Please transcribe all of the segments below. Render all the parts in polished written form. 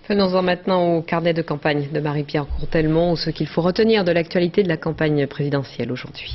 Venons-en maintenant au carnet de campagne de Marie-Pierre Courtelmont, ce qu'il faut retenir de l'actualité de la campagne présidentielle aujourd'hui.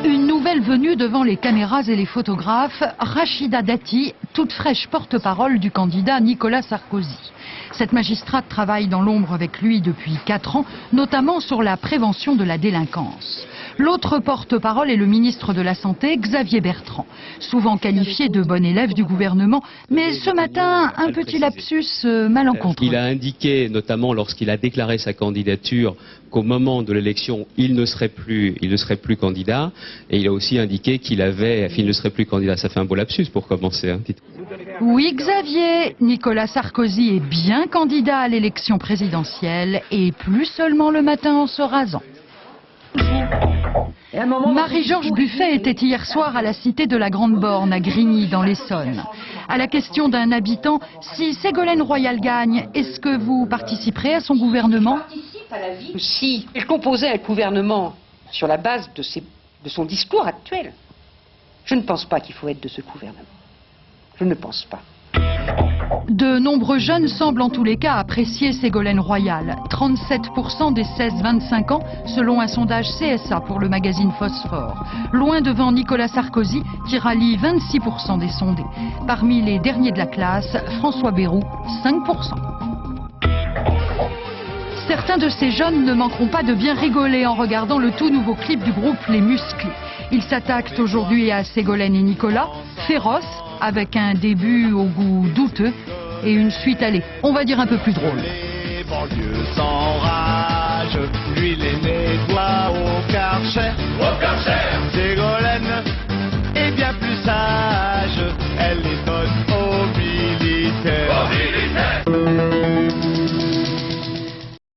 Une nouvelle venue devant les caméras et les photographes, Rachida Dati, toute fraîche porte-parole du candidat Nicolas Sarkozy. Cette magistrate travaille dans l'ombre avec lui depuis 4 ans, notamment sur la prévention de la délinquance. L'autre porte-parole est le ministre de la Santé, Xavier Bertrand, souvent qualifié de bon élève du gouvernement, mais ce matin, un petit lapsus malencontreux. Il a indiqué, notamment lorsqu'il a déclaré sa candidature, qu'au moment de l'élection, il ne serait plus candidat, et il a aussi indiqué qu'il ne serait plus candidat. Ça fait un beau lapsus pour commencer. Hein. Oui, Xavier, Nicolas Sarkozy est bien candidat à l'élection présidentielle, et plus seulement le matin en se rasant. Marie-Georges Buffet était hier soir à la cité de la Grande Borne, à Grigny, dans l'Essonne. À la question d'un habitant, si Ségolène Royal gagne, est-ce que vous participerez à son gouvernement? Si elle composait un gouvernement sur la base de son discours actuel, je ne pense pas qu'il faut être de ce gouvernement. Je ne pense pas. De nombreux jeunes semblent en tous les cas apprécier Ségolène Royal. 37% des 16-25 ans, selon un sondage CSA pour le magazine Phosphore. Loin devant Nicolas Sarkozy, qui rallie 26% des sondés. Parmi les derniers de la classe, François Bayrou, 5%. Certains de ces jeunes ne manqueront pas de bien rigoler en regardant le tout nouveau clip du groupe Les Musclés. Ils s'attaquent aujourd'hui à Ségolène et Nicolas, féroces, avec un début au goût douteux et une suite, allez, on va dire un peu plus drôle. Les banlieues s'enragent, l'huile et nettoie au Karcher. Ségolène est bien plus sage.